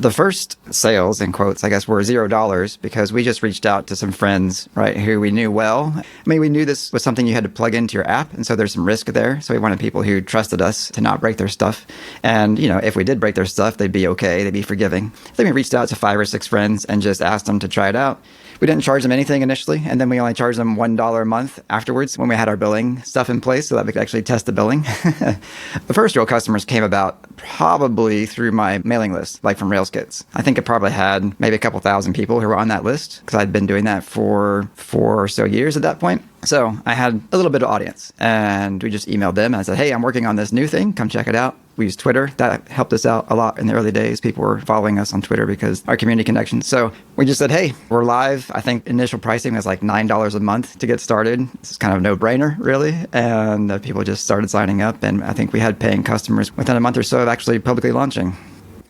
The first sales, in quotes, I guess, were $0 because we just reached out to some friends, right, who we knew well. I mean, we knew this was something you had to plug into your app, and so there's some risk there. So we wanted people who trusted us to not break their stuff. And, if we did break their stuff, they'd be okay. They'd be forgiving. Then we reached out to 5 or 6 friends and just asked them to try it out. We didn't charge them anything initially, and then we only charged them $1 a month afterwards when we had our billing stuff in place so that we could actually test the billing. The first real customers came about probably through my mailing list, like from RailsKits. I think it probably had maybe a couple thousand people who were on that list because I'd been doing that for 4 or so years at that point. So I had a little bit of audience, and we just emailed them and I said, hey, I'm working on this new thing. Come check it out. We used Twitter. That helped us out a lot in the early days. People were following us on Twitter because our community connections. So we just said, hey, we're live. I think initial pricing was like $9 a month to get started. It's kind of a no-brainer, really. And people just started signing up. And I think we had paying customers within a month or so of actually publicly launching.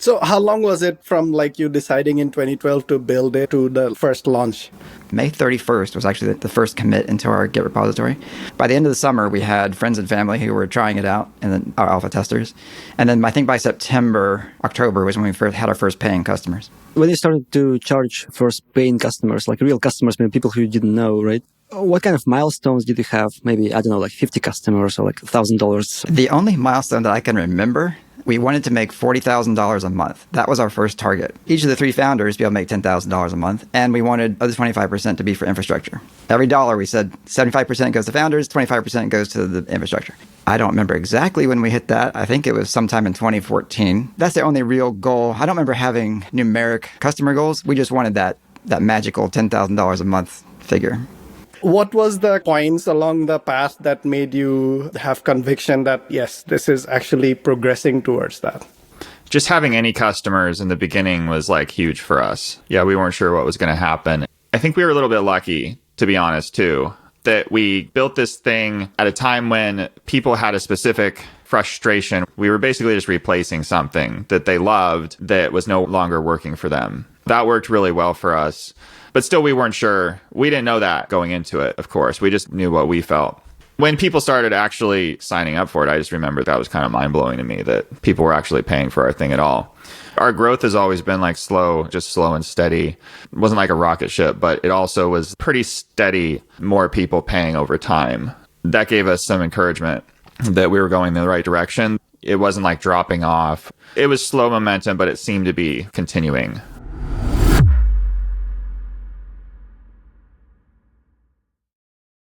So how long was it from you deciding in 2012 to build it to the first launch? May 31st was actually the first commit into our Git repository. By the end of the summer, we had friends and family who were trying it out, and then our alpha testers. And then I think by September, October was when we first had our first paying customers. When you started to charge first paying customers, like real customers, maybe people who you didn't know, right? What kind of milestones did you have? Maybe, I don't know, like 50 customers or like $1,000? The only milestone that I can remember, we wanted to make $40,000 a month. That was our first target. Each of the 3 founders be able to make $10,000 a month. And we wanted other 25% to be for infrastructure. Every dollar we said 75% goes to founders, 25% goes to the infrastructure. I don't remember exactly when we hit that. I think it was sometime in 2014. That's the only real goal. I don't remember having numeric customer goals. We just wanted that magical $10,000 a month figure. What was the points along the path that made you have conviction that, yes, this is actually progressing towards that? Just having any customers in the beginning was huge for us. Yeah, we weren't sure what was going to happen. I think we were a little bit lucky, to be honest, too, that we built this thing at a time when people had a specific frustration. We were basically just replacing something that they loved that was no longer working for them. That worked really well for us. But still, we weren't sure. We didn't know that going into it, of course. We just knew what we felt. When people started actually signing up for it, I just remember that was kind of mind-blowing to me that people were actually paying for our thing at all. Our growth has always been slow and steady. It wasn't like a rocket ship, but it also was pretty steady, more people paying over time. That gave us some encouragement that we were going in the right direction. It wasn't dropping off. It was slow momentum, but it seemed to be continuing